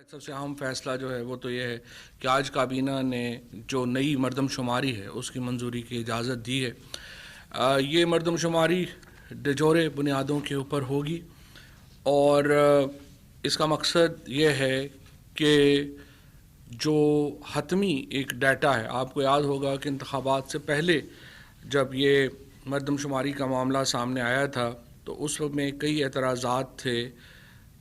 ایک سب سے اہم فیصلہ جو ہے وہ تو یہ ہے کہ آج کابینہ نے جو نئی مردم شماری ہے اس کی منظوری کی اجازت دی ہے۔ یہ مردم شماری ڈجورے بنیادوں کے اوپر ہوگی اور اس کا مقصد یہ ہے کہ جو حتمی ایک ڈیٹا ہے، آپ کو یاد ہوگا کہ انتخابات سے پہلے جب یہ مردم شماری کا معاملہ سامنے آیا تھا تو اس وقت میں کئی اعتراضات تھے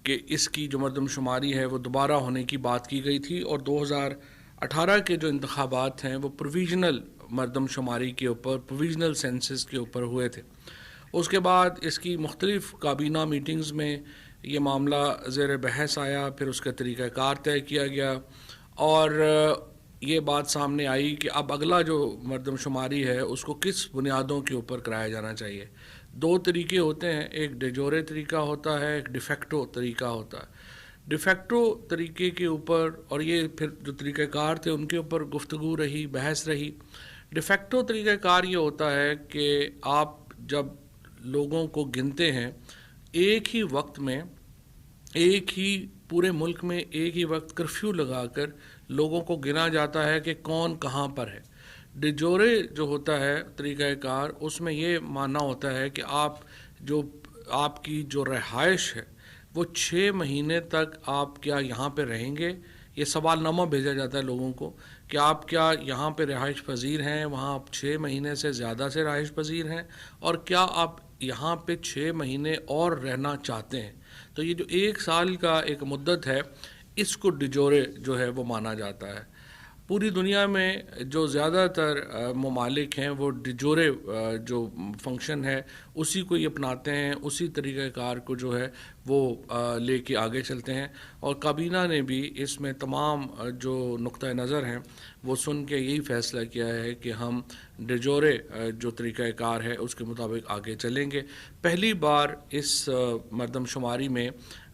کہ اس کی جو مردم شماری ہے وہ دوبارہ ہونے کی بات کی گئی تھی، اور 2018 کے جو انتخابات ہیں وہ پروویژنل مردم شماری کے اوپر، پروویژنل سینسس کے اوپر ہوئے تھے۔ اس کے بعد اس کی مختلف کابینہ میٹنگز میں یہ معاملہ زیر بحث آیا، پھر اس کا طریقہ کار طے کیا گیا اور یہ بات سامنے آئی کہ اب اگلا جو مردم شماری ہے اس کو کس بنیادوں کے اوپر کرایا جانا چاہیے۔ دو طریقے ہوتے ہیں، ایک ڈیجورے طریقہ ہوتا ہے، ایک ڈیفیکٹو طریقہ ہوتا ہے۔ ڈیفیکٹو طریقے کے اوپر اور یہ پھر جو طریقہ کار تھے ان کے اوپر گفتگو رہی، بحث رہی۔ ڈیفیکٹو طریقہ کار یہ ہوتا ہے کہ آپ جب لوگوں کو گنتے ہیں ایک ہی وقت میں، ایک ہی پورے ملک میں ایک ہی وقت کرفیو لگا کر لوگوں کو گنا جاتا ہے کہ کون کہاں پر ہے۔ ڈیجورے جو ہوتا ہے طریقہ کار، اس میں یہ ماننا ہوتا ہے کہ آپ کی جو رہائش ہے وہ 6 مہینے تک آپ کیا یہاں پہ رہیں گے۔ یہ سوال نامہ بھیجا جاتا ہے لوگوں کو کہ آپ کیا یہاں پہ رہائش پذیر ہیں، وہاں آپ 6 مہینے سے زیادہ سے رہائش پذیر ہیں، اور کیا آپ یہاں پہ 6 مہینے اور رہنا چاہتے ہیں۔ تو یہ جو 1 سال کا ایک مدت ہے اس کو ڈیجورے جو ہے وہ مانا جاتا ہے۔ پوری دنیا میں جو زیادہ تر ممالک ہیں وہ ڈیجورے جو فنکشن ہے اسی کو ہی اپناتے ہیں، اسی طریقہ کار کو جو ہے وہ لے کے آگے چلتے ہیں، اور کابینہ نے بھی اس میں تمام جو نقطہ نظر ہیں وہ سن کے یہی فیصلہ کیا ہے کہ ہم ڈیجورے جو طریقہ کار ہے اس کے مطابق آگے چلیں گے۔ پہلی بار اس مردم شماری میں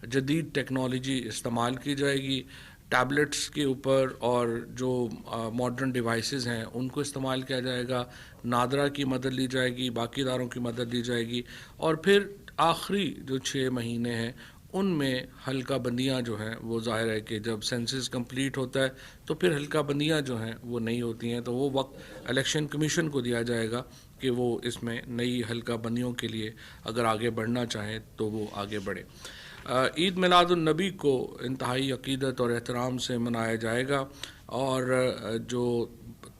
جدید ٹیکنالوجی استعمال کی جائے گی، ٹیبلٹس کے اوپر اور جو ماڈرن ڈیوائسز ہیں ان کو استعمال کیا جائے گا، نادرا کی مدد لی جائے گی، باقی اداروں کی مدد لی جائے گی، اور پھر آخری جو 6 مہینے ہیں ان میں حلقہ بندیاں جو ہیں وہ ظاہر ہے کہ جب سینسس کمپلیٹ ہوتا ہے تو پھر حلقہ بندیاں جو ہیں وہ نہیں ہوتی ہیں، تو وہ وقت الیکشن کمیشن کو دیا جائے گا کہ وہ اس میں نئی حلقہ بندیوں کے لیے اگر آگے بڑھنا چاہیں تو وہ آگے بڑھے۔ عید میلاد النبی کو انتہائی عقیدت اور احترام سے منایا جائے گا، اور جو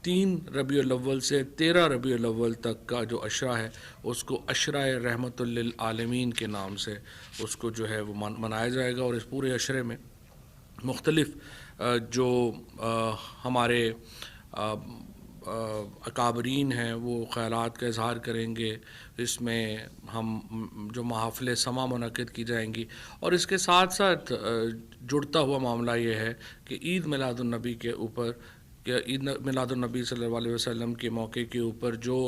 3 ربیع الاول سے 13 ربیع الاول تک کا جو عشرہ ہے اس کو عشرہ رحمت للعالمین کے نام سے اس کو جو ہے وہ منایا جائے گا، اور اس پورے عشرے میں مختلف جو ہمارے اکابرین ہیں وہ خیالات کا اظہار کریں گے۔ اس میں ہم جو محافل سما منعقد کی جائیں گی، اور اس کے ساتھ ساتھ جڑتا ہوا معاملہ یہ ہے کہ عید میلاد النبی کے اوپر، عید میلاد النبی صلی اللہ علیہ وسلم کے موقع کے اوپر جو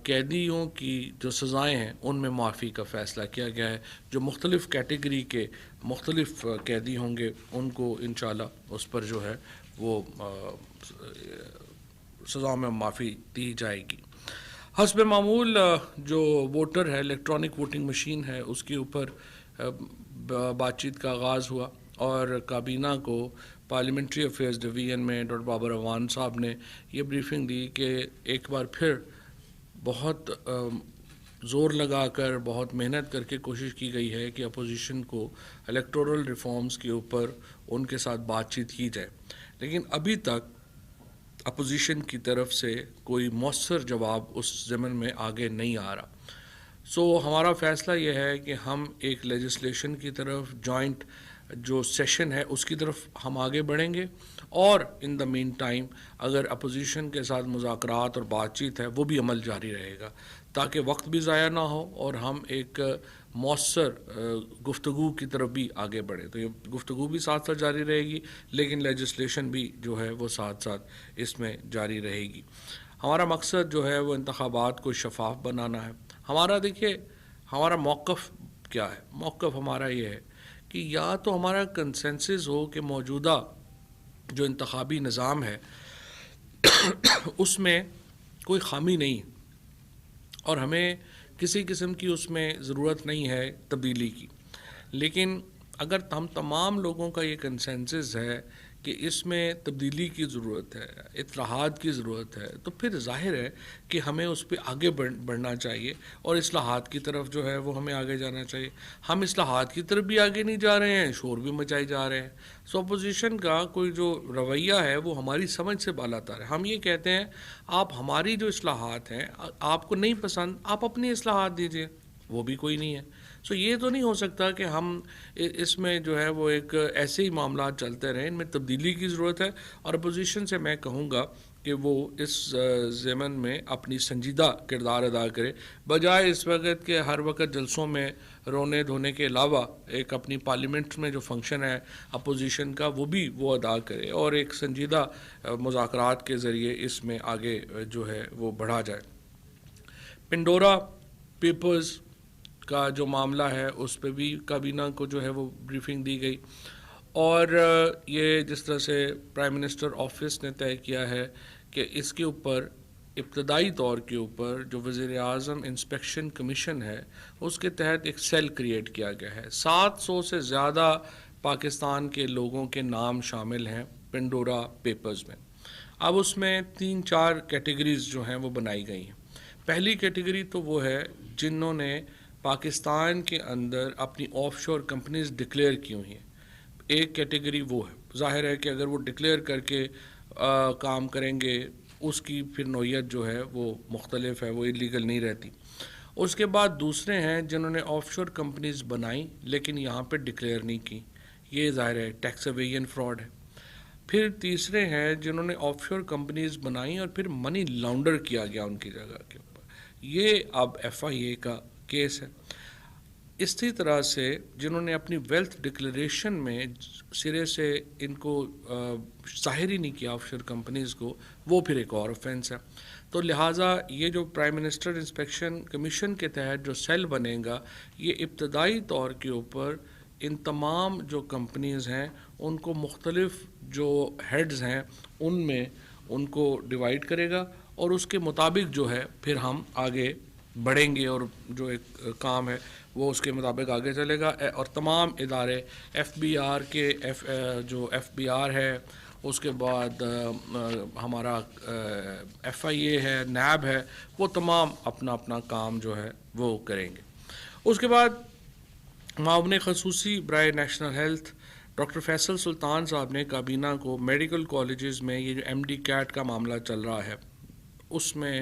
قیدیوں کی جو سزائیں ہیں ان میں معافی کا فیصلہ کیا گیا ہے۔ جو مختلف کیٹیگری کے مختلف قیدی ہوں گے ان کو انشاءاللہ اس پر جو ہے وہ سزاؤں میں معافی دی جائے گی۔ حسب معمول جو ووٹر ہے، الیکٹرانک ووٹنگ مشین ہے، اس کے اوپر بات چیت کا آغاز ہوا، اور کابینہ کو پارلیمنٹری افیئرز ڈویژن میں ڈاکٹر بابر اعوان صاحب نے یہ بریفنگ دی کہ ایک بار پھر بہت زور لگا کر، بہت محنت کر کے کوشش کی گئی ہے کہ اپوزیشن کو الیکٹورل ریفارمز کے اوپر ان کے ساتھ بات چیت کی جائے، لیکن ابھی تک اپوزیشن کی طرف سے کوئی مؤثر جواب اس ضمن میں آگے نہیں آ رہا۔ ہمارا فیصلہ یہ ہے کہ ہم ایک لیجسلیشن کی طرف، جوائنٹ جو سیشن ہے اس کی طرف ہم آگے بڑھیں گے، اور ان دا مین ٹائم اگر اپوزیشن کے ساتھ مذاکرات اور بات چیت ہے وہ بھی عمل جاری رہے گا، تاکہ وقت بھی ضائع نہ ہو اور ہم ایک مؤثر گفتگو کی طرف بھی آگے بڑھیں۔ تو یہ گفتگو بھی ساتھ ساتھ جاری رہے گی، لیکن لیجسلیشن بھی جو ہے وہ ساتھ ساتھ اس میں جاری رہے گی۔ ہمارا مقصد جو ہے وہ انتخابات کو شفاف بنانا ہے۔ دیکھیے ہمارا موقف کیا ہے؟ موقف ہمارا یہ ہے کہ یا تو ہمارا کنسنسس ہو کہ موجودہ جو انتخابی نظام ہے اس میں کوئی خامی نہیں اور ہمیں کسی قسم کی اس میں ضرورت نہیں ہے تبدیلی کی، لیکن اگر ہم تمام لوگوں کا یہ کنسنسس ہے کہ اس میں تبدیلی کی ضرورت ہے، اصلاحات کی ضرورت ہے، تو پھر ظاہر ہے کہ ہمیں اس پہ آگے بڑھنا چاہیے اور اصلاحات کی طرف جو ہے وہ ہمیں آگے جانا چاہیے. ہم اصلاحات کی طرف بھی آگے نہیں جا رہے ہیں، شور بھی مچائے جا رہے ہیں. سو اپوزیشن کا کوئی جو رویہ ہے وہ ہماری سمجھ سے بالاتر ہے. ہم یہ کہتے ہیں آپ ہماری جو اصلاحات ہیں آپ کو نہیں پسند، آپ اپنی اصلاحات دیجیے، وہ بھی کوئی نہیں ہے. سو یہ تو نہیں ہو سکتا کہ ہم اس میں جو ہے وہ ایک ایسے ہی معاملات چلتے رہیں. ان میں تبدیلی کی ضرورت ہے اور اپوزیشن سے میں کہوں گا کہ وہ اس ضمن میں اپنی سنجیدہ کردار ادا کرے، بجائے اس وقت کہ ہر وقت جلسوں میں رونے دھونے کے علاوہ ایک اپنی پارلیمنٹ میں جو فنکشن ہے اپوزیشن کا وہ ادا کرے اور ایک سنجیدہ مذاکرات کے ذریعے اس میں آگے جو ہے وہ بڑھا جائے. پنڈورا پیپرز کا جو معاملہ ہے اس پہ بھی کابینہ کو جو ہے وہ بریفنگ دی گئی، اور یہ جس طرح سے پرائم منسٹر آفس نے طے کیا ہے کہ اس کے اوپر ابتدائی طور کے اوپر جو وزیر اعظم انسپیکشن کمیشن ہے اس کے تحت ایک سیل کریٹ کیا گیا ہے. 700 سے زیادہ پاکستان کے لوگوں کے نام شامل ہیں پنڈورا پیپرز میں. اب اس میں 3-4 کیٹیگریز جو ہیں وہ بنائی گئی ہیں. پہلی کیٹیگری تو وہ ہے جنہوں نے پاکستان کے اندر اپنی آف شور کمپنیز ڈکلیئر کی ہوئی ہیں. ایک کیٹیگری وہ ہے، ظاہر ہے کہ اگر وہ ڈکلیئر کر کے کام کریں گے اس کی پھر نوعیت جو ہے وہ مختلف ہے، وہ ایلیگل نہیں رہتی. اس کے بعد دوسرے ہیں جنہوں نے آف شور کمپنیز بنائیں لیکن یہاں پہ ڈکلیئر نہیں کی، یہ ظاہر ہے ٹیکس ایویژن فراڈ ہے. پھر تیسرے ہیں جنہوں نے آف شور کمپنیز بنائیں اور پھر منی لانڈر کیا گیا ان کی جگہ کے اوپر، یہ اب FIA کا کیس ہے. اسی طرح سے جنہوں نے اپنی ویلتھ ڈکلیریشن میں سرے سے ان کو ظاہر ہی نہیں کیا آف شور کمپنیز کو، وہ پھر ایک اور آفینس ہے. تو لہٰذا یہ جو پرائم منسٹر انسپیکشن کمیشن کے تحت جو سیل بنے گا یہ ابتدائی طور کے اوپر ان تمام جو کمپنیز ہیں ان کو مختلف جو ہیڈز ہیں ان میں ان کو ڈیوائیڈ کرے گا اور اس کے مطابق جو ہے پھر ہم آگے بڑھیں گے اور جو ایک کام ہے وہ اس کے مطابق آگے چلے گا. اور تمام ادارے FBR کے جو FBR ہے، اس کے بعد ہمارا FIA ہے، NAB ہے، وہ تمام اپنا اپنا کام جو ہے وہ کریں گے. اس کے بعد معاون خصوصی برائے نیشنل ہیلتھ ڈاکٹر فیصل سلطان صاحب نے کابینہ کو میڈیکل کالجز میں یہ جو MD CAT کا معاملہ چل رہا ہے اس میں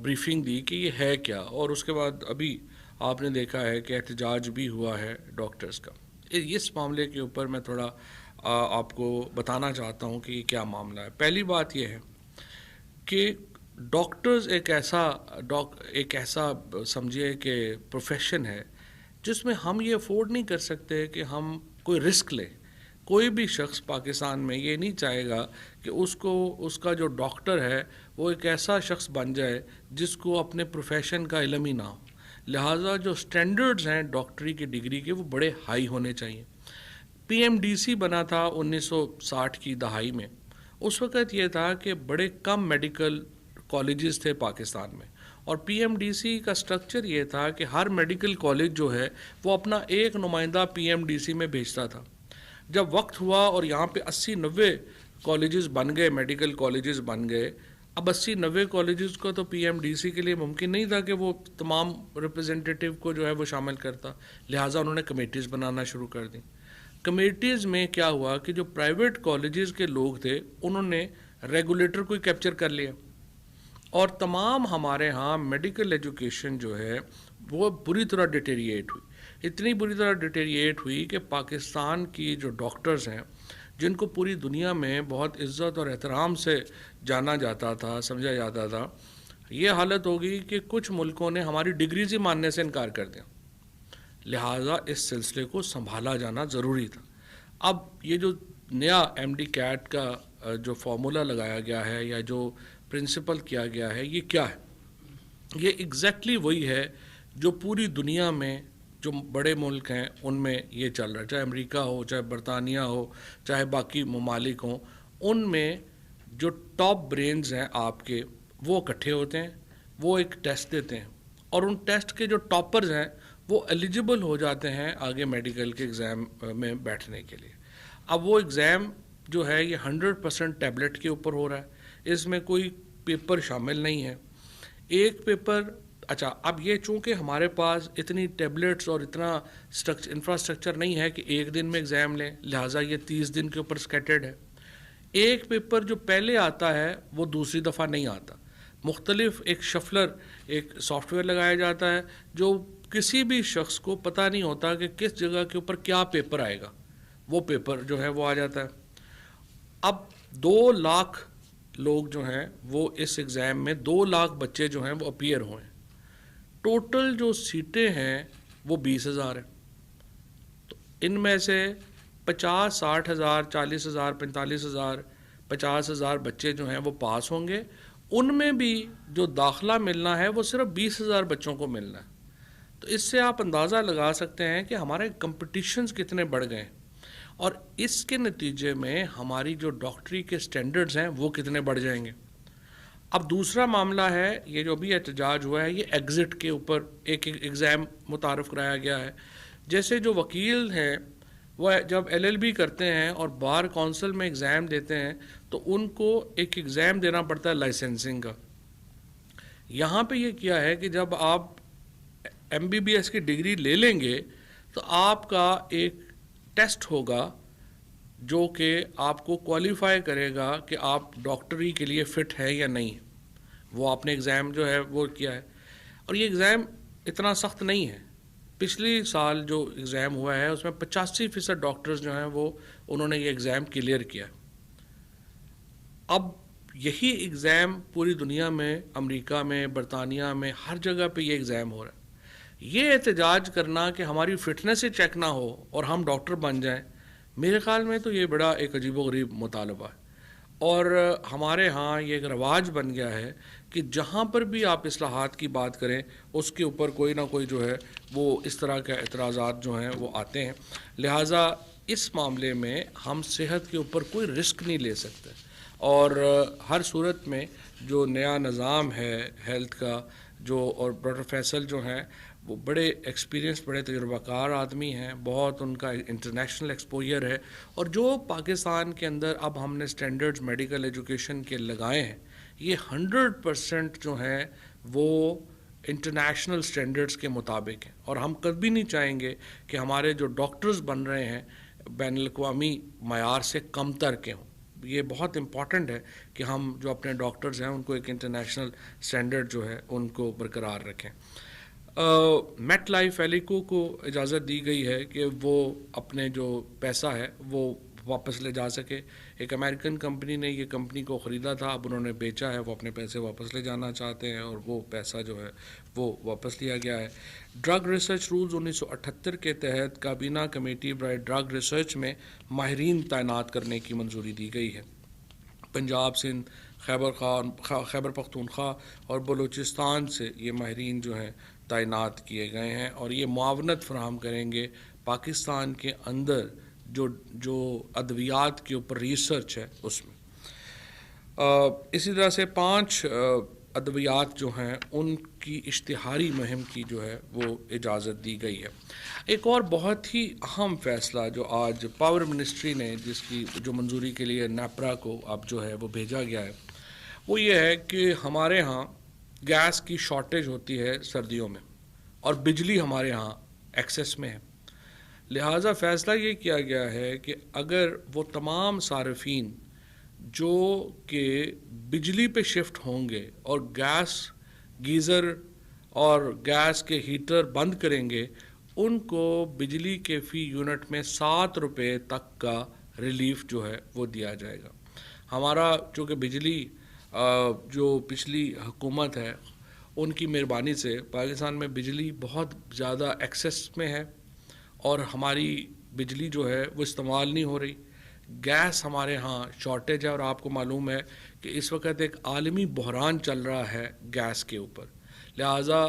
بریفنگ دی کہ یہ ہے کیا، اور اس کے بعد ابھی آپ نے دیکھا ہے کہ احتجاج بھی ہوا ہے ڈاکٹرز کا. اس معاملے کے اوپر میں تھوڑا آپ کو بتانا چاہتا ہوں کہ یہ کیا معاملہ ہے. پہلی بات یہ ہے کہ ڈاکٹرز ایک ایسا سمجھیے کہ پروفیشن ہے جس میں ہم یہ افورڈ نہیں کر سکتے کہ ہم کوئی رسک لیں. کوئی بھی شخص پاکستان میں یہ نہیں چاہے گا کہ اس کا جو ڈاکٹر ہے وہ ایک ایسا شخص بن جائے جس کو اپنے پروفیشن کا علم ہی نہ ہو. لہٰذا جو سٹینڈرڈز ہیں ڈاکٹری کی ڈگری کے وہ بڑے ہائی ہونے چاہیے. PMDC بنا تھا 1960 کی دہائی میں. اس وقت یہ تھا کہ بڑے کم میڈیکل کالجز تھے پاکستان میں، اور PMDC کا سٹرکچر یہ تھا کہ ہر میڈیکل کالج جو ہے وہ اپنا ایک نمائندہ PMDC میں بھیجتا تھا. جب وقت ہوا اور یہاں پہ 80-90 کالجز بن گئے، میڈیکل کالجز بن گئے، اب 80-90 کالجز کو تو PMDC کے لیے ممکن نہیں تھا کہ وہ تمام ریپرزنٹیٹیو کو جو ہے وہ شامل کرتا، لہٰذا انہوں نے کمیٹیز بنانا شروع کر دیں. کمیٹیز میں کیا ہوا کہ جو پرائیویٹ کالجز کے لوگ تھے انہوں نے ریگولیٹر کو کیپچر کر لیا، اور تمام ہمارے ہاں میڈیکل ایجوکیشن جو ہے وہ بری طرح ڈیٹیریٹ ہوئی. اتنی بری طرح ڈیٹیریٹ ہوئی کہ پاکستان کی جو ڈاکٹرز ہیں جن کو پوری دنیا میں بہت عزت اور احترام سے جانا جاتا تھا، سمجھا جاتا تھا، یہ حالت ہوگی کہ کچھ ملکوں نے ہماری ڈگریز ہی ماننے سے انکار کر دیا. لہٰذا اس سلسلے کو سنبھالا جانا ضروری تھا. اب یہ جو نیا MD CAT کا جو فارمولا لگایا گیا ہے یا جو پرنسپل کیا گیا ہے یہ کیا ہے؟ یہ ایگزیکٹلی وہی ہے جو پوری دنیا میں جو بڑے ملک ہیں ان میں یہ چل رہا ہے، چاہے امریکہ ہو، چاہے برطانیہ ہو، چاہے باقی ممالک ہوں. ان میں جو ٹاپ برینز ہیں آپ کے وہ اکٹھے ہوتے ہیں، وہ ایک ٹیسٹ دیتے ہیں، اور ان ٹیسٹ کے جو ٹاپرز ہیں وہ ایلیجبل ہو جاتے ہیں آگے میڈیکل کے ایگزام میں بیٹھنے کے لیے. اب وہ ایگزام جو ہے یہ 100% ٹیبلٹ کے اوپر ہو رہا ہے, اس میں کوئی پیپر شامل نہیں ہے. ایک پیپر اچھا اب یہ چونکہ ہمارے پاس اتنی ٹیبلٹس اور اتنا انفراسٹرکچر نہیں ہے کہ ایک دن میں ایگزام لیں, لہٰذا یہ 30 دن کے اوپر اسکیٹرڈ ہے. ایک پیپر جو پہلے آتا ہے وہ دوسری دفعہ نہیں آتا, مختلف ایک شفلر ایک سافٹ ویئر لگایا جاتا ہے جو کسی بھی شخص کو پتہ نہیں ہوتا کہ کس جگہ کے اوپر کیا پیپر آئے گا, وہ پیپر جو ہے وہ آ جاتا ہے. اب 2 لاکھ لوگ جو ہیں وہ اس ایگزام میں 2 لاکھ بچے جو ہیں وہ اپیئر ہوئے. ٹوٹل جو سیٹیں ہیں وہ 20,000 ہیں. تو ان میں سے 50 60 ہزار 40 ہزار 45 ہزار 50 ہزار بچے جو ہیں وہ پاس ہوں گے. ان میں بھی جو داخلہ ملنا ہے وہ صرف 20,000 بچوں کو ملنا ہے. تو اس سے آپ اندازہ لگا سکتے ہیں کہ ہمارے کمپٹیشنز کتنے بڑھ گئے ہیں, اور اس کے نتیجے میں ہماری جو ڈاکٹری کے سٹینڈرڈز ہیں وہ کتنے بڑھ جائیں گے. اب دوسرا معاملہ ہے, یہ جو بھی احتجاج ہوا ہے یہ ایگزٹ کے اوپر ایک ایگزام متعارف کرایا گیا ہے. جیسے جو وکیل ہیں وہ جب LLB کرتے ہیں اور بار کونسل میں ایگزام دیتے ہیں تو ان کو ایک ایگزام دینا پڑتا ہے لائسنسنگ کا. یہاں پہ یہ کیا ہے کہ جب آپ MBBS کی ڈگری لے لیں گے تو آپ کا ایک ٹیسٹ ہوگا جو کہ آپ کو کوالیفائی کرے گا کہ آپ ڈاکٹری کے لیے فٹ ہے یا نہیں. وہ آپ نے ایگزام جو ہے وہ کیا ہے, اور یہ ایگزام اتنا سخت نہیں ہے. پچھلی سال جو ایگزام ہوا ہے اس میں 85% ڈاکٹرز جو ہیں وہ انہوں نے یہ ایگزام کلیئر کیا. اب یہی ایگزام پوری دنیا میں, امریکہ میں, برطانیہ میں, ہر جگہ پہ یہ ایگزام ہو رہا ہے. یہ احتجاج کرنا کہ ہماری فٹنس ہی چیک نہ ہو اور ہم ڈاکٹر بن جائیں, میرے خیال میں تو یہ بڑا ایک عجیب و غریب مطالبہ ہے. اور ہمارے ہاں یہ ایک رواج بن گیا ہے کہ جہاں پر بھی آپ اصلاحات کی بات کریں اس کے اوپر کوئی نہ کوئی جو ہے وہ اس طرح کے اعتراضات جو ہیں وہ آتے ہیں. لہٰذا اس معاملے میں ہم صحت کے اوپر کوئی رسک نہیں لے سکتے, اور ہر صورت میں جو نیا نظام ہے ہیلتھ کا جو, اور ڈاکٹر فیصل جو ہیں وہ بڑے ایکسپیرینس بڑے تجربہ کار آدمی ہیں, بہت ان کا انٹرنیشنل ایکسپوجر ہے. اور جو پاکستان کے اندر اب ہم نے سٹینڈرڈز میڈیکل ایجوکیشن کے لگائے ہیں یہ 100% جو ہیں وہ انٹرنیشنل سٹینڈرڈز کے مطابق ہیں. اور ہم کبھی نہیں چاہیں گے کہ ہمارے جو ڈاکٹرز بن رہے ہیں بین الاقوامی معیار سے کم تر کے ہوں. یہ بہت امپورٹنٹ ہے کہ ہم جو اپنے ڈاکٹرز ہیں ان کو ایک انٹرنیشنل سٹینڈرڈ جو ہے ان کو برقرار رکھیں. میٹ لائف ایلیکو کو اجازت دی گئی ہے کہ وہ اپنے جو پیسہ ہے وہ واپس لے جا سکے. ایک امریکن کمپنی نے یہ کمپنی کو خریدا تھا, اب انہوں نے بیچا ہے, وہ اپنے پیسے واپس لے جانا چاہتے ہیں اور وہ پیسہ جو ہے وہ واپس لیا گیا ہے. ڈرگ ریسرچ رولز 1978 کے تحت کابینہ کمیٹی برائے ڈرگ ریسرچ میں ماہرین تعینات کرنے کی منظوری دی گئی ہے. پنجاب, سندھ, خیبر پختونخوا اور بلوچستان سے یہ ماہرین جو ہیں تعینات کیے گئے ہیں, اور یہ معاونت فراہم کریں گے پاکستان کے اندر جو ادویات کے اوپر ریسرچ ہے اس میں. اسی طرح سے 5 ادویات جو ہیں ان کی اشتہاری مہم کی جو ہے وہ اجازت دی گئی ہے. ایک اور بہت ہی اہم فیصلہ جو آج پاور منسٹری نے جس کی جو منظوری کے لیے نیپرا کو اب جو ہے وہ بھیجا گیا ہے وہ یہ ہے کہ ہمارے ہاں گیس کی شارٹیج ہوتی ہے سردیوں میں اور بجلی ہمارے ہاں ایکسیس میں ہے. لہٰذا فیصلہ یہ کیا گیا ہے کہ اگر وہ تمام صارفین جو کہ بجلی پہ شفٹ ہوں گے اور گیس گیزر اور گیس کے ہیٹر بند کریں گے ان کو بجلی کے فی یونٹ میں 7 روپے تک کا ریلیف جو ہے وہ دیا جائے گا. ہمارا چونکہ بجلی جو پچھلی حکومت ہے ان کی مہربانی سے پاکستان میں بجلی بہت زیادہ ایکسیس میں ہے اور ہماری بجلی جو ہے وہ استعمال نہیں ہو رہی. گیس ہمارے ہاں شارٹیج ہے اور آپ کو معلوم ہے کہ اس وقت ایک عالمی بحران چل رہا ہے گیس کے اوپر. لہٰذا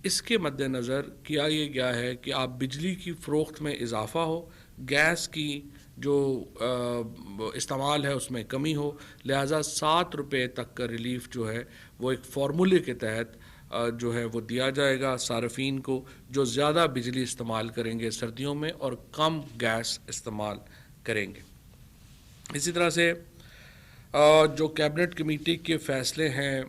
اس کے مد نظر کیا یہ گیا ہے کہ آپ بجلی کی فروخت میں اضافہ ہو, گیس کی جو استعمال ہے اس میں کمی ہو. لہٰذا 7 روپے تک کا ریلیف جو ہے وہ ایک فارمولے کے تحت جو ہے وہ دیا جائے گا صارفین کو جو زیادہ بجلی استعمال کریں گے سردیوں میں اور کم گیس استعمال کریں گے۔ اسی طرح سے جو کیبنٹ کمیٹی کے فیصلے ہیں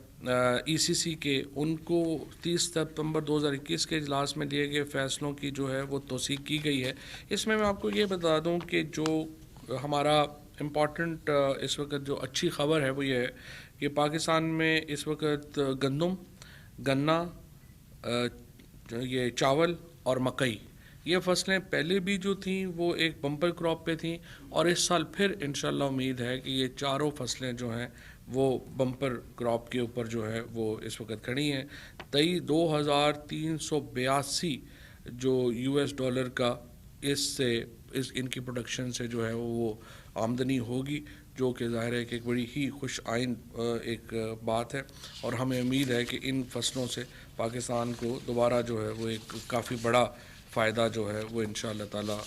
ای سی سی کے، ان کو 30 ستمبر 2021 کے اجلاس میں لیے گئے فیصلوں کی جو ہے وہ توثیق کی گئی ہے۔ اس میں آپ کو یہ بتا دوں کہ جو ہمارا امپورٹنٹ اس وقت جو اچھی خبر ہے وہ یہ ہے کہ پاکستان میں اس وقت گندم، گنا، یہ چاول اور مکئی، یہ فصلیں پہلے بھی جو تھیں وہ ایک بمپر کراپ پہ تھیں، اور اس سال پھر انشاءاللہ امید ہے کہ یہ چاروں فصلیں جو ہیں وہ بمپر کراپ کے اوپر جو ہے وہ اس وقت کھڑی ہیں۔ 2382 جو US$ کا ان کی پروڈکشن سے جو ہے وہ آمدنی ہوگی، جو کہ ظاہر ہے کہ ایک بڑی ہی خوش آئند ایک بات ہے، اور ہمیں امید ہے کہ ان فصلوں سے پاکستان کو دوبارہ جو ہے وہ ایک کافی بڑا فائدہ جو ہے وہ انشاءاللہ تعالیٰ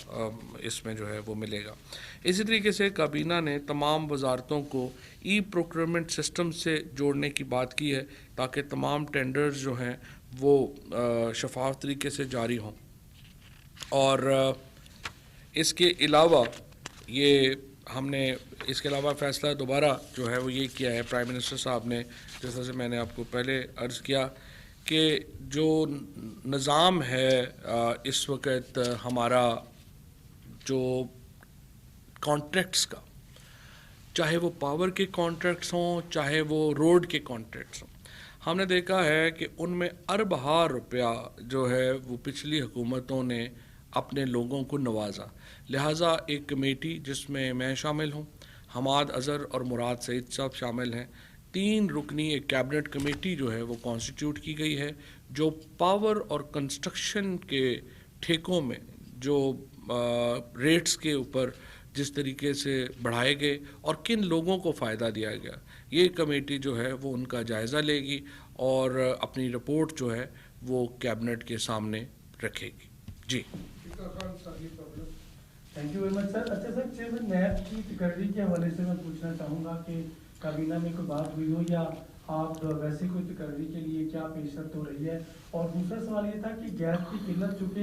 اس میں جو ہے وہ ملے گا۔ اسی طریقے سے کابینہ نے تمام وزارتوں کو ای پروکیورمنٹ سسٹم سے جوڑنے کی بات کی ہے تاکہ تمام ٹینڈرز جو ہیں وہ شفاف طریقے سے جاری ہوں، اور اس کے علاوہ ہم نے اس کے علاوہ فیصلہ دوبارہ جو ہے وہ یہ کیا ہے پرائم منسٹر صاحب نے، جیسا سے میں نے آپ کو پہلے عرض کیا کہ جو نظام ہے اس وقت ہمارا جو کانٹریکٹس کا، چاہے وہ پاور کے کانٹریکٹس ہوں چاہے وہ روڈ کے کانٹریکٹس ہوں، ہم نے دیکھا ہے کہ ان میں اربوں روپیہ جو ہے وہ پچھلی حکومتوں نے اپنے لوگوں کو نوازا۔ لہٰذا ایک کمیٹی جس میں میں شامل ہوں، حماد اظہر اور مراد سعید صاحب شامل ہیں، 3 رکنی ایک کیبنٹ کمیٹی جو ہے وہ کانسٹیٹیوٹ کی گئی ہے جو پاور اور کنسٹرکشن کے ٹھیکوں میں جو ریٹس کے اوپر جس طریقے سے بڑھائے گئے اور کن لوگوں کو فائدہ دیا گیا، یہ کمیٹی جو ہے وہ ان کا جائزہ لے گی اور اپنی رپورٹ جو ہے وہ کیبنٹ کے سامنے رکھے گی۔ جی تھینک یو ویری مچ سر۔ اچھا سر، چیئرمین نیب کی تقرری کے حوالے سے میں پوچھنا چاہوں گا کہ کابینہ میں کوئی بات ہوئی ہو یا آپ ویسے کوئی تقرری کے لیے کیا پیش رفت ہو رہی ہے؟ اور دوسرا سوال یہ تھا کہ گیس کی قلت چونکہ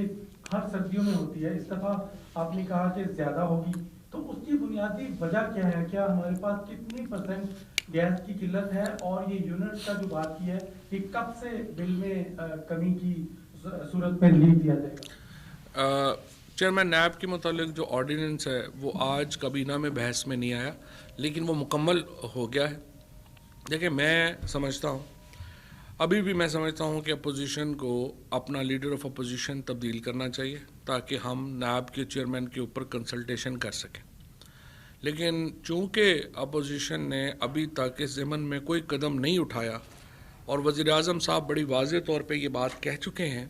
ہر سردیوں میں ہوتی ہے، اس دفعہ آپ نے کہا کہ زیادہ ہوگی، تو اس کی بنیادی وجہ کیا ہے؟ کیا ہمارے پاس کتنی % گیس کی قلت ہے؟ اور یہ یونٹ کا جو بات کی ہے یہ کب سے بل میں کمی کی صورت میں ریلیف دیا جائے گا؟ چیئرمین نیب کے متعلق جو آرڈیننس ہے وہ آج کابینہ میں بحث میں نہیں آیا، لیکن وہ مکمل ہو گیا ہے۔ دیکھیں، میں سمجھتا ہوں، ابھی بھی میں سمجھتا ہوں کہ اپوزیشن کو اپنا لیڈر آف اپوزیشن تبدیل کرنا چاہیے تاکہ ہم نیب کے چیئرمین کے اوپر کنسلٹیشن کر سکیں، لیکن چونکہ اپوزیشن نے ابھی تک اس ضمن میں کوئی قدم نہیں اٹھایا، اور وزیر اعظم صاحب بڑی واضح طور پہ یہ بات کہہ چکے ہیں،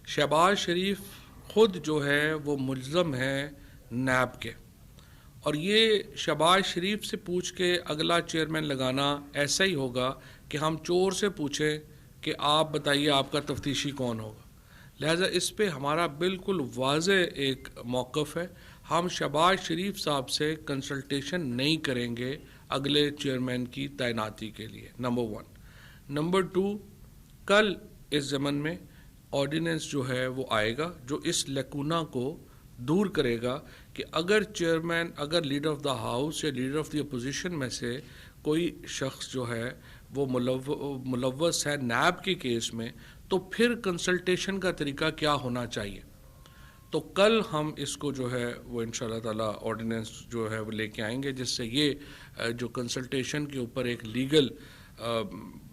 شہباز شریف خود جو ہے وہ ملزم ہے نیب کے، اور یہ شہباز شریف سے پوچھ کے اگلا چیئرمین لگانا ایسا ہی ہوگا کہ ہم چور سے پوچھیں کہ آپ بتائیے آپ کا تفتیشی کون ہوگا۔ لہٰذا اس پہ ہمارا بالکل واضح ایک موقف ہے، ہم شہباز شریف صاحب سے کنسلٹیشن نہیں کریں گے اگلے چیئرمین کی تعیناتی کے لیے، نمبر 1۔ نمبر 2، کل اس ضمن میں آرڈیننس جو ہے وہ آئے گا جو اس لیکونا کو دور کرے گا کہ اگر چیئرمین، اگر لیڈر آف دا ہاؤس یا لیڈر آف دی اپوزیشن میں سے کوئی شخص جو ہے وہ ملوث ہے نیب کے کیس میں، تو پھر کنسلٹیشن کا طریقہ کیا ہونا چاہیے۔ تو کل ہم اس کو جو ہے وہ انشاءاللہ تعالیٰ آرڈیننس جو ہے وہ لے کے آئیں گے، جس سے یہ جو کنسلٹیشن کے اوپر ایک لیگل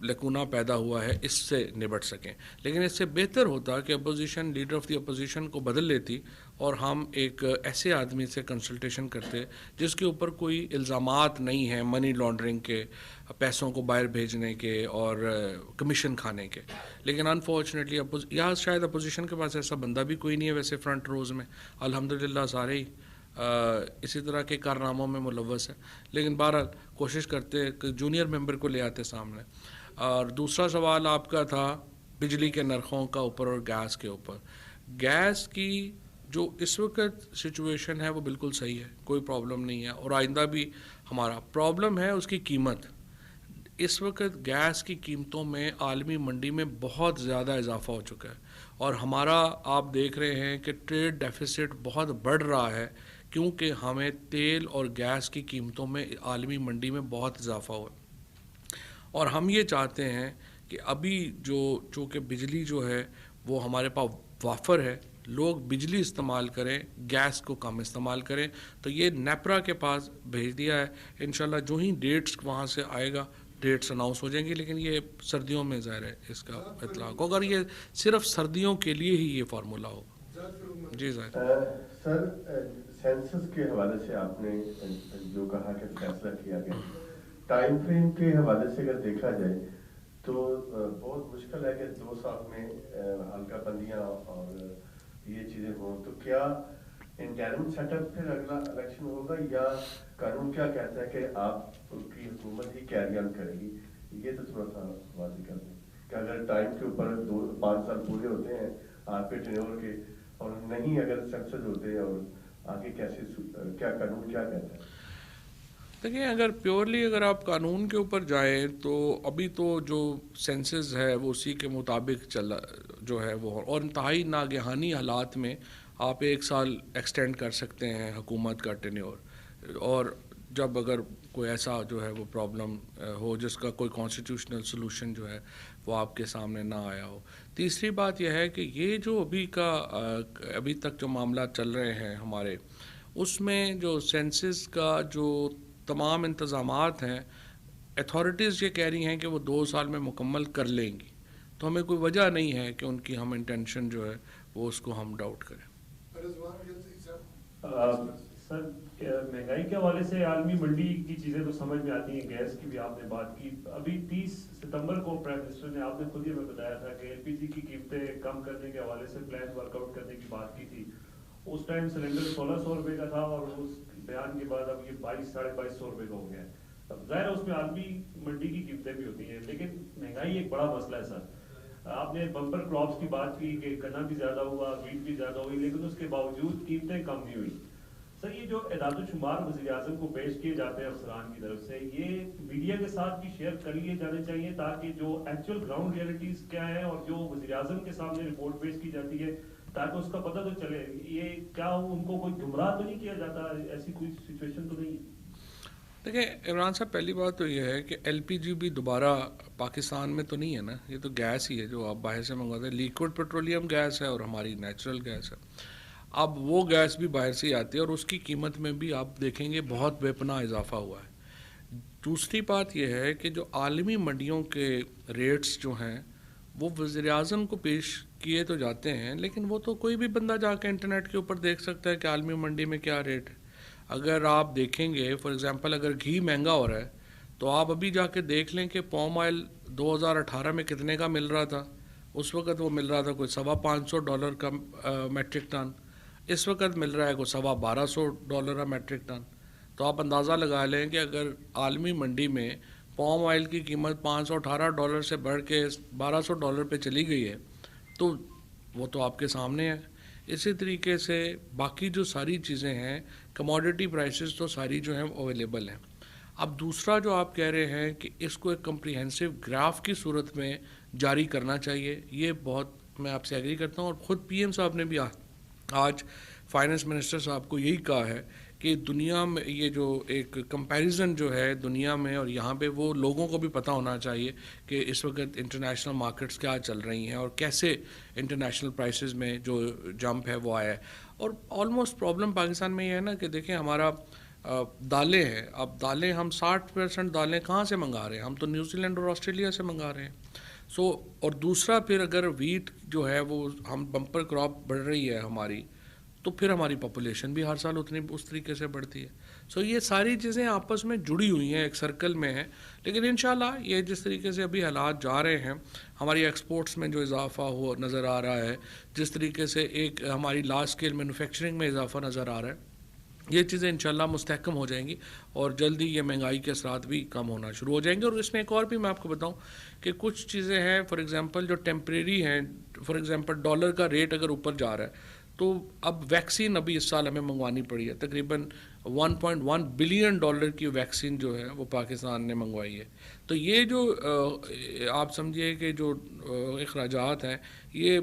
لکونہ پیدا ہوا ہے اس سے نبٹ سکیں۔ لیکن اس سے بہتر ہوتا کہ opposition, leader of the opposition کو بدل لیتی اور ہم ایک ایسے آدمی سے کنسلٹیشن کرتے جس کے اوپر کوئی الزامات نہیں ہیں منی لانڈرنگ کے، پیسوں کو باہر بھیجنے کے اور کمیشن کھانے کے۔ لیکن انفارچونیٹلی یا شاید اپوزیشن کے پاس ایسا بندہ بھی کوئی نہیں ہے ویسے فرنٹ روز میں، الحمدللہ سارے ہی اسی طرح کے کارناموں میں ملوث ہے، لیکن بہرحال کوشش کرتے کہ جونیئر ممبر کو لے آتے سامنے۔ اور دوسرا سوال آپ کا تھا بجلی کے نرخوں کا اوپر اور گیس کے اوپر۔ گیس کی جو اس وقت سچویشن ہے وہ بالکل صحیح ہے، کوئی پرابلم نہیں ہے، اور آئندہ بھی ہمارا پرابلم ہے اس کی قیمت۔ اس وقت گیس کی قیمتوں میں عالمی منڈی میں بہت زیادہ اضافہ ہو چکا ہے، اور ہمارا آپ دیکھ رہے ہیں کہ ٹریڈ ڈیفیسٹ بہت بڑھ رہا ہے، کیونکہ ہمیں تیل اور گیس کی قیمتوں میں عالمی منڈی میں بہت اضافہ ہوا ہے۔ اور ہم یہ چاہتے ہیں کہ ابھی چونکہ بجلی جو ہے وہ ہمارے پاس وافر ہے، لوگ بجلی استعمال کریں، گیس کو کم استعمال کریں، تو یہ نیپرا کے پاس بھیج دیا ہے۔ انشاءاللہ جو ہی ڈیٹس وہاں سے آئے گا ڈیٹس اناؤنس ہو جائیں گی، لیکن یہ سردیوں میں ظاہر ہے اس کا اطلاق ہوگا، اگر یہ صرف سردیوں کے لیے ہی یہ فارمولا ہوگا۔ جی ظاہر سر، سینسس کے حوالے سے آپ نے جو کہا کہ فیصلہ کیا گیا، ٹائم فریم کے حوالے سے اگر دیکھا جائے تو بہت مشکل ہے کہ 2 سال میں حلقہ بندیاں اور یہ چیزیں ہوں، تو کیا انٹرم سیٹ اپ پھر اگلا الیکشن ہوگا، یا قانون کیا کہتا ہے کہ آپ کی حکومت ہی کیری آن کرے گی؟ یہ تو تھوڑا سا واضح کر دیں کہ اگر ٹائم کے اوپر 5 سال پورے ہوتے ہیں آپ کے ٹینور کے، اور نہیں اگر سکسیس ہوتے ہیں، اور آگے کیسے کیا قانون کیا کہتا ہے؟ دیکھیں، اگر پیورلی اگر آپ قانون کے اوپر جائیں تو ابھی تو جو سینسز ہے وہ اسی کے مطابق چلا جو ہے وہ، اور انتہائی ناگہانی حالات میں آپ 1 سال ایکسٹینڈ کر سکتے ہیں حکومت کا ٹینیور، اور جب اگر کوئی ایسا جو ہے وہ پرابلم ہو جس کا کوئی کانسٹیٹیوشنل سلوشن جو ہے وہ آپ کے سامنے نہ آیا ہو۔ تیسری بات یہ ہے کہ یہ جو ابھی تک جو معاملات چل رہے ہیں ہمارے، اس میں جو سینسز کا جو تمام انتظامات ہیں، اتھارٹیز یہ کہہ رہی ہیں کہ وہ 2 سال میں مکمل کر لیں گی، تو ہمیں کوئی وجہ نہیں ہے کہ ان کی ہم انٹینشن جو ہے وہ اس کو ہم ڈاؤٹ کریں۔ سر، مہنگائی کے حوالے سے عالمی منڈی کی چیزیں تو سمجھ میں آتی ہیں، گیس کی بھی آپ نے بات کی۔ ابھی 30 ستمبر کو پرائم منسٹر نے، آپ نے خود ہی ہمیں بتایا تھا کہ LPG کی قیمتیں کم کرنے کے حوالے سے پلان ورک آؤٹ کرنے کی بات کی تھی۔ اس ٹائم سلنڈر 1600 روپے کا تھا، اور اس بیان کے بعد اب یہ 2200-2250 روپے کا ہو گیا ہے۔ اب ظاہر ہے اس میں عالمی منڈی کی قیمتیں بھی ہوتی ہیں، لیکن مہنگائی ایک بڑا مسئلہ ہے سر۔ آپ نے بمپر کراپس کی بات کی کہ گنا بھی زیادہ ہوا، ویٹ بھی زیادہ ہوئی، لیکن اس کے باوجود قیمتیں کم نہیں ہوئی۔ سر، یہ جو اعداد و شمار وزیر اعظم کو پیش کیے جاتے ہیں افسران کی طرف سے، یہ میڈیا کے ساتھ بھی شیئر کر لیے جانے چاہیے، تاکہ جو ایکچوئل گراؤنڈ ریئلٹیز کیا ہے اور جو وزیر اعظم کے سامنے رپورٹ پیش کی جاتی ہے، تاکہ اس کا پتہ تو چلے۔ یہ کیا ان کو کوئی گمراہ تو نہیں کیا جاتا؟ ایسی کوئی سچویشن تو نہیں ہے؟ دیکھیں عمران صاحب، پہلی بات تو یہ ہے کہ LPG بھی دوبارہ پاکستان میں تو نہیں ہے نا، یہ تو گیس ہی ہے جو آپ باہر سے منگواتے ہیں، لیکوڈ پیٹرولیم گیس ہے اور ہماری نیچرل گیس ہے۔ اب وہ گیس بھی باہر سے ہی آتی ہے، اور اس کی قیمت میں بھی آپ دیکھیں گے بہت بے پناہ اضافہ ہوا ہے۔ دوسری بات یہ ہے کہ جو عالمی منڈیوں کے ریٹس جو ہیں وہ وزیر اعظم کو پیش کیے تو جاتے ہیں، لیکن وہ تو کوئی بھی بندہ جا کے انٹرنیٹ کے اوپر دیکھ سکتا ہے کہ عالمی منڈی میں کیا ریٹ ہے۔ اگر آپ دیکھیں گے فار ایگزامپل، اگر گھی مہنگا ہو رہا ہے تو آپ ابھی جا کے دیکھ لیں کہ پوم آئل 2018 میں کتنے کا مل رہا تھا۔ اس وقت وہ مل رہا تھا کوئی $550 کا میٹرک ٹن، اس وقت مل رہا ہے کوئی $1200 کا میٹرک ٹن۔ تو آپ اندازہ لگا لیں کہ اگر عالمی منڈی میں پوم آئل کی قیمت $518 سے بڑھ کے $1200 پہ چلی گئی ہے، تو وہ تو آپ کے سامنے ہے۔ اسی طریقے سے باقی جو ساری چیزیں ہیں، کموڈٹی پرائسز تو ساری جو ہیں اویلیبل ہیں۔ اب دوسرا جو آپ کہہ رہے ہیں کہ اس کو ایک کمپریہنسو گراف کی صورت میں جاری کرنا چاہیے، یہ بہت میں آپ سے ایگری کرتا ہوں، اور خود PM صاحب نے بھی آج فائنانس منسٹر صاحب کو یہی کہا ہے کہ دنیا میں یہ جو ایک کمپیریزن جو ہے دنیا میں اور یہاں پہ، وہ لوگوں کو بھی پتہ ہونا چاہیے کہ اس وقت انٹرنیشنل مارکیٹس کیا چل رہی ہیں اور کیسے انٹرنیشنل پرائسز میں جو جمپ ہے وہ آیا ہے۔ اور آلموسٹ پرابلم پاکستان میں یہ ہے نا کہ دیکھیں ہمارا دالیں ہیں، اب دالیں ہم 60% دالیں کہاں سے منگا رہے ہیں؟ ہم تو نیوزی لینڈ اور آسٹریلیا سے منگا رہے ہیں۔ اور دوسرا پھر اگر ویٹ جو ہے وہ ہم بمپر کراپ بڑھ رہی ہے ہماری، تو پھر ہماری پاپولیشن بھی ہر سال اس طریقے سے بڑھتی ہے۔ یہ ساری چیزیں آپس میں جڑی ہوئی ہیں، ایک سرکل میں ہیں، لیکن انشاءاللہ یہ جس طریقے سے ابھی حالات جا رہے ہیں، ہماری ایکسپورٹس میں جو اضافہ ہوا نظر آ رہا ہے، جس طریقے سے ایک ہماری لارج اسکیل مینوفیکچرنگ میں اضافہ نظر آ رہا ہے، یہ چیزیں انشاءاللہ مستحکم ہو جائیں گی، اور جلدی یہ مہنگائی کے اثرات بھی کم ہونا شروع ہو جائیں گے۔ اور اس میں ایک اور بھی میں آپ کو بتاؤں کہ کچھ چیزیں ہیں فار ایگزامپل جو ٹیمپریری ہیں، فار ایگزامپل ڈالر کا ریٹ اگر اوپر جا رہا ہے تو اب ویکسین ابھی اس سال ہمیں منگوانی پڑی ہے، تقریباً $1.1 بلین کی ویکسین جو ہے وہ پاکستان نے منگوائی ہے. تو یہ جو آپ سمجھیے کہ جو اخراجات ہیں یہ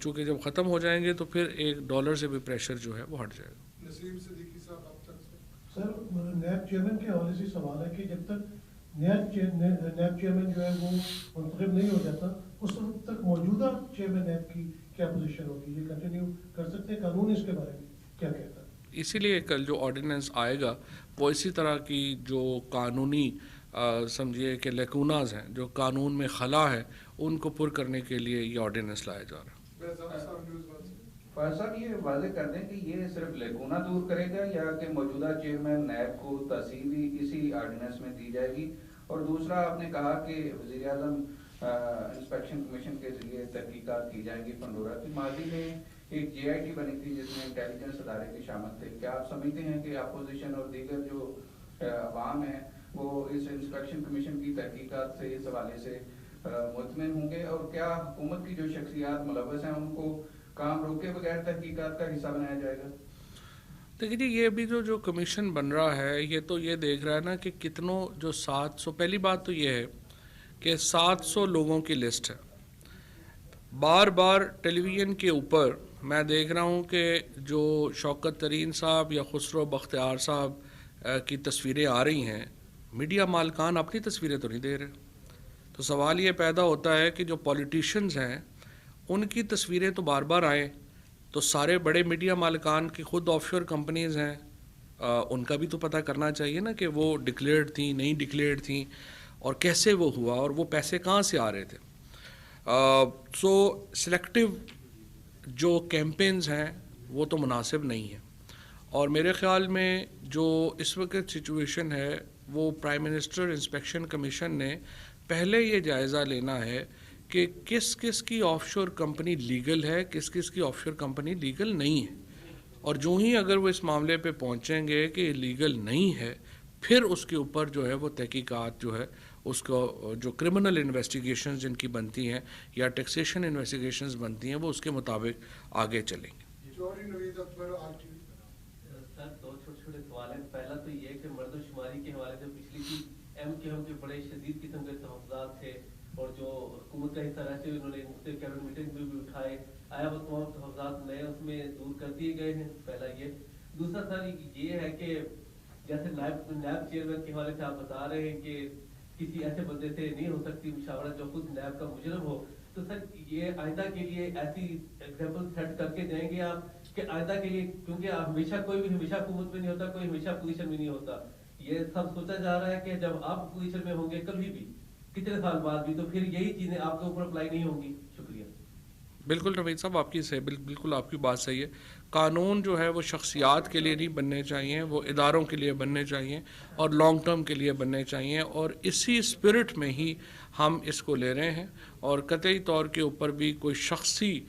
چونکہ جب ختم ہو جائیں گے تو پھر $1 سے بھی پریشر جو ہے وہ ہٹ جائے گا. نسیم صدیقی صاحب آپ تک سر نیب چیئرمین کے حوالے سے سوال ہے کہ جب تک نیب چیئرمین جو ہے وہ منتخب نہیں ہو جاتا اس وقت تک موجودہ چیئرمین نیب کی کیا پوزیشن ہوگی، یہ کنٹینیو کر سکتے ہیں؟ قانون اس کے بارے میں کیا کہتا ہے؟ اسی لیے کل جو آرڈیننس آئے گا وہ اسی طرح کی جو قانونی سمجھیے کہ لیکوناز ہیں، جو قانون میں خلا ہے، ان کو پر کرنے کے لیے یہ آرڈیننس لایا جا رہا ہے. فیض صاحب یہ واضح کر دیں کہ یہ صرف لیکونا دور کرے گا یا کہ موجودہ چیئرمین نیب کو تحصیل بھی اسی آرڈیننس میں دی جائے گی؟ اور دوسرا آپ نے کہا کہ وزیر اعظم انسپیکشن کمیشن کے ذریعے تحقیقات کی جائیں گی. پنڈورا کی ماضی میں ایک JIT بنی تھی جس میں انٹیلیجنس ادارے کے شامل تھے. کیا آپ سمجھتے ہیں کہ اپوزیشن اور دیگر جو عوام ہیں وہ اس انسپیکشن کمیشن کی تحقیقات سے اس حوالے سے مطمئن ہوں گے؟ اور کیا حکومت کی جو شخصیات ملوث ہیں ان کو کام روکے بغیر تحقیقات کا حصہ بنایا جائے گا؟ دیکھیے یہ بھی جو کمیشن بن رہا ہے یہ تو یہ دیکھ رہا ہے نا کہ کتنوں جو 700، پہلی بات تو یہ ہے کہ 700 لوگوں کی لسٹ ہے. بار بار ٹیلی ویژن کے اوپر میں دیکھ رہا ہوں کہ جو شوکت ترین صاحب یا خسرو بختیار صاحب کی تصویریں آ رہی ہیں، میڈیا مالکان اپنی تصویریں تو نہیں دے رہے. تو سوال یہ پیدا ہوتا ہے کہ جو پولیٹیشنز ہیں ان کی تصویریں تو بار بار آئیں، تو سارے بڑے میڈیا مالکان کی خود آف شور کمپنیز ہیں، ان کا بھی تو پتہ کرنا چاہیے نا کہ وہ ڈکلیئرڈ تھیں نہیں ڈکلیئرڈ تھیں اور کیسے وہ ہوا اور وہ پیسے کہاں سے آ رہے تھے. سو سلیکٹیو جو کیمپینز ہیں وہ تو مناسب نہیں ہیں. اور میرے خیال میں جو اس وقت سچویشن ہے وہ پرائم منسٹر انسپیکشن کمیشن نے پہلے یہ جائزہ لینا ہے کہ کس کس کی آف شور کمپنی لیگل ہے، کس کس کی آف شور کمپنی لیگل نہیں ہے. اور جو ہی اگر وہ اس معاملے پہ پہنچیں گے کہ لیگل نہیں ہے پھر اس کے اوپر جو ہے وہ تحقیقات جو ہے اس کو جو کرمنل انویسٹیگیشنز جن کی بنتی ہیں یا ٹیکسیشن انویسٹیگیشنز بنتی ہیں وہ اس کے مطابق آگے چلیں گے. سر دو چھوٹے چھوٹے سوال ہیں. پہلا تو یہ کہ مردم شماری کے حوالے سے پچھلی کی MKM کے بڑے شدید قسم کے تحفظات تھے اور جو حکومت کا حصہ رہتے ہوئے انہوں نے مختلف کیبنٹ میٹنگ میں بھی اٹھائے، آیا وہ تمام تحفظات نئے اس میں دور کر دیے گئے ہیں؟ پہلا یہ. دوسرا سر یہ ہے کہ جیسے نیب چیئرمین کے حوالے سے آپ بتا رہے ہیں کہ کسی ایسے بندے سے نہیں ہو سکتی مشاورت جو خود نیب کا مجرم ہو، تو سر یہ آئندہ کے لیے ایسی ایگزامپل سیٹ کر کے دیں گے آپ کہ آئندہ کے لیے، کیونکہ ہمیشہ کوئی بھی ہمیشہ حکومت میں نہیں ہوتا، کوئی ہمیشہ پوزیشن میں نہیں ہوتا، یہ سب سوچا جا رہا ہے کہ جب آپ پوزیشن میں ہوں گے کبھی بھی کتنے سال بعد بھی تو پھر یہی چیزیں آپ کے اوپر اپلائی نہیں ہوں گی. شکریہ. بالکل نوید صاحب آپ کی بالکل آپ کی بات صحیح ہے. قانون جو ہے وہ شخصیات کے لیے نہیں بننے چاہیے، وہ اداروں کے لیے بننے چاہیے اور لانگ ٹرم کے لیے بننے چاہیے، اور اسی اسپرٹ میں ہی ہم اس کو لے رہے ہیں. اور قطعی طور کے اوپر بھی کوئی شخصی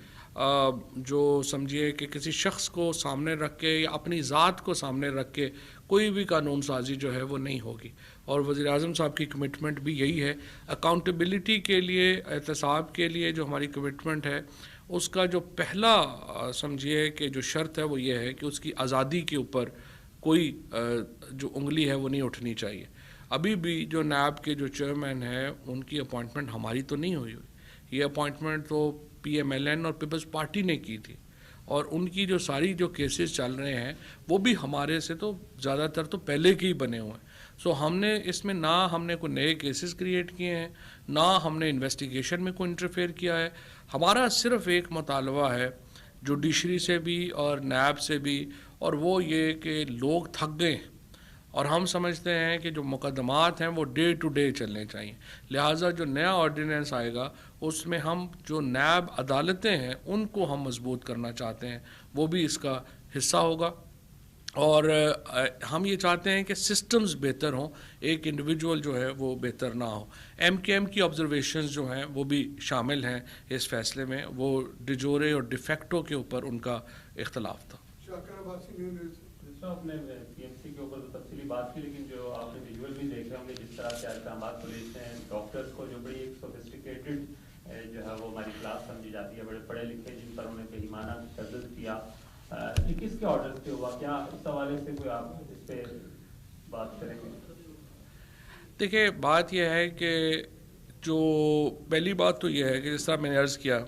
جو سمجھیے کہ کسی شخص کو سامنے رکھ کے یا اپنی ذات کو سامنے رکھ کے کوئی بھی قانون سازی جو ہے وہ نہیں ہوگی. اور وزیر اعظم صاحب کی کمٹمنٹ بھی یہی ہے. اکاؤنٹیبلٹی کے لیے، احتساب کے لیے جو ہماری کمٹمنٹ ہے اس کا جو پہلا سمجھیے کہ جو شرط ہے وہ یہ ہے کہ اس کی آزادی کے اوپر کوئی جو انگلی ہے وہ نہیں اٹھنی چاہیے. ابھی بھی جو نیب کے جو چیئرمین ہیں ان کی اپوائنٹمنٹ ہماری تو نہیں ہوئی. یہ اپوائنٹمنٹ تو PMLN اور پیپلز پارٹی نے کی تھی، اور ان کی جو ساری جو کیسز چل رہے ہیں وہ بھی ہمارے سے تو زیادہ تر تو پہلے کے ہی بنے ہوئے ہیں. سو ہم نے اس میں نہ ہم نے کوئی نئے کیسز کریٹ کیے ہیں، نہ ہم نے انویسٹیگیشن میں کوئی انٹرفیئر کیا ہے. ہمارا صرف ایک مطالبہ ہے جوڈیشری سے بھی اور نیب سے بھی، اور وہ یہ کہ لوگ تھک گئے اور ہم سمجھتے ہیں کہ جو مقدمات ہیں وہ ڈے ٹو ڈے چلنے چاہیے. لہٰذا جو نیا آرڈیننس آئے گا اس میں ہم جو نیب عدالتیں ہیں ان کو ہم مضبوط کرنا چاہتے ہیں، وہ بھی اس کا حصہ ہوگا. اور ہم یہ چاہتے ہیں کہ سسٹمز بہتر ہوں، ایک انڈیویجول جو ہے وہ بہتر نہ ہو. MKM کی آبزرویشنز جو ہیں وہ بھی شامل ہیں اس فیصلے میں. وہ ڈیجورے اور ڈیفیکٹو کے اوپر ان کا اختلاف تھا. آپ نے PMC کے اوپر تو تفصیلی بات کی، لیکن جو آپ نے ویژول بھی دیکھے ہوں گے جس طرح سے احکامات پولیس ہیں ڈاکٹرس کو جو بڑی ایک سوفسٹیکیٹڈ جو ہے وہ ہماری کلاس سمجھی جاتی ہے, بڑے پڑھے لکھے جن پر انہوں نے بہیمانہ تشدد کیا, یہ کس کے آرڈر پہ ہوا؟ کیا اس حوالے سے کوئی آپ اس پہ بات کریں گے؟ دیکھیں بات یہ ہے کہ جو پہلی بات تو یہ ہے کہ جس طرح میں نے عرض کیا,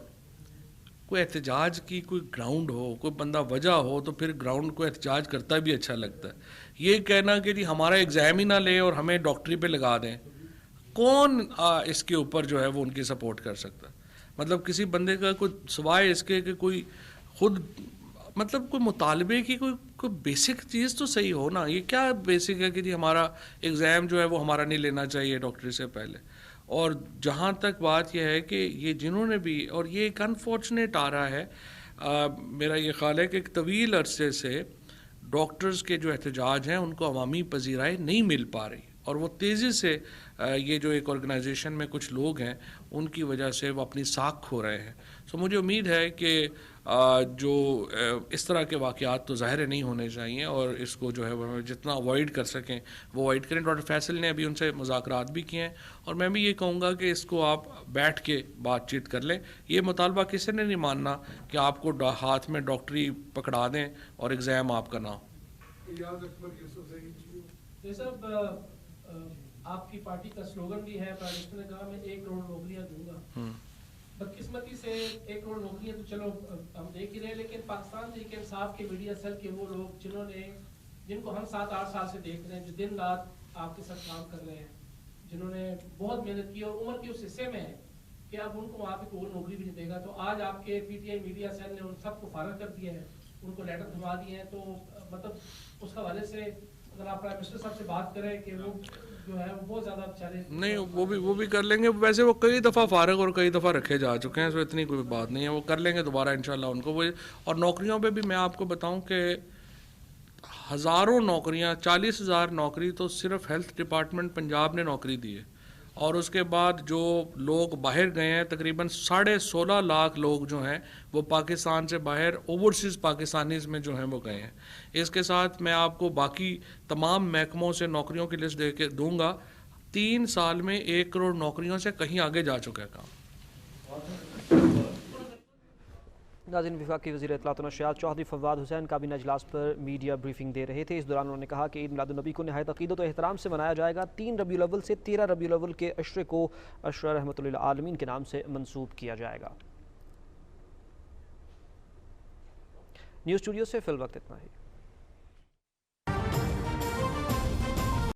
کوئی احتجاج کی کوئی گراؤنڈ ہو, کوئی بندہ وجہ ہو تو پھر گراؤنڈ کو احتجاج کرتا بھی اچھا لگتا ہے. یہ کہنا کہ جی ہمارا ایگزام ہی نہ لیں اور ہمیں ڈاکٹری پہ لگا دیں, کون اس کے اوپر جو ہے وہ ان کی سپورٹ کر سکتا ہے؟ مطلب کسی بندے کا کوئی سوائے اس کے کہ کوئی خود مطلب کوئی مطالبے کی کوئی بیسک چیز تو صحیح ہو نا. یہ کیا بیسک ہے کہ جی ہمارا ایگزام جو ہے وہ ہمارا نہیں لینا چاہیے ڈاکٹری سے پہلے. اور جہاں تک بات یہ ہے کہ یہ جنہوں نے بھی, اور یہ ایک انفارچونیٹ آ رہا ہے, میرا یہ خیال ہے کہ ایک طویل عرصے سے ڈاکٹرز کے جو احتجاج ہیں ان کو عوامی پذیرائی نہیں مل پا رہی, اور وہ تیزی سے یہ جو ایک آرگنائزیشن میں کچھ لوگ ہیں ان کی وجہ سے وہ اپنی ساکھ کھو رہے ہیں. سو مجھے امید ہے کہ جو اس طرح کے واقعات تو ظاہر نہیں ہونے چاہیے, اور اس کو جو ہے وہ جتنا اوائڈ کر سکیں وہ اوائڈ کریں. ڈاکٹر فیصل نے ابھی ان سے مذاکرات بھی کیے ہیں, اور میں بھی یہ کہوں گا کہ اس کو آپ بیٹھ کے بات چیت کر لیں. یہ مطالبہ کسی نے نہیں ماننا کہ آپ کو ہاتھ میں ڈاکٹری پکڑا دیں اور ایگزام آپ کا نہ ہو. صاحب آپ کی پارٹی کا سلوگن بھی ہے, پرائم منسٹر نے کہا میں 1 کروڑ نوکریاں دوں گا. بدقسمتی سے 1 کروڑ نوکریاں تو چلو ہم دیکھ ہی رہے, لیکن پاکستان تحریک انصاف کے میڈیا سیل کے وہ لوگ جن کو ہم 7-8 سال سے دیکھ رہے ہیں, جو دن رات آپ کے ساتھ کام کر رہے ہیں, جنہوں نے بہت محنت کی اور عمر کے اس حصے میں ہے کہ اب ان کو وہاں پہ کوئی نوکری بھی نہیں دے گا, تو آج آپ کے PTI media cell نے ان سب کو فارغ کر دیا ہے, ان کو لیٹر دھما دیے ہیں. تو مطلب اس حوالے سے اگر آپ پرائم منسٹر صاحب سے بات کریں کہ وہ جو ہے وہ بہت زیادہ چیلنج نہیں, وہ بھی کر لیں گے. ویسے وہ کئی دفعہ فارغ اور کئی دفعہ رکھے جا چکے ہیں, تو اتنی کوئی بات نہیں ہے, وہ کر لیں گے دوبارہ انشاءاللہ ان کو. وہ اور نوکریوں پہ بھی میں آپ کو بتاؤں کہ ہزاروں نوکریاں, 40,000 نوکری تو صرف ہیلتھ ڈپارٹمنٹ پنجاب نے نوکری دی ہے, اور اس کے بعد جو لوگ باہر گئے ہیں تقریباً 16.5 لاکھ لوگ جو ہیں وہ پاکستان سے باہر اوورسیز پاکستانیز میں جو ہیں وہ گئے ہیں. اس کے ساتھ میں آپ کو باقی تمام محکموں سے نوکریوں کی لسٹ دے کے دوں گا. 3 سال میں 1 کروڑ نوکریوں سے کہیں آگے جا چکا ہے کام. ناظرین, وفاقی وزیر اطلاعات و نشریات چودھری فواد حسین کابینہ اجلاس پر میڈیا بریفنگ دے رہے تھے. اس دوران انہوں نے کہا کہ عید میلاد النبی کو نہایت عقیدت و احترام سے منایا جائے گا. 3 ربیع الاول سے 13 ربیع الاول کے عشرے کو عشرہ رحمت للعالمین کے نام سے منسوب کیا جائے گا. نیوز اسٹوڈیو سے فی الوقت اتنا ہی.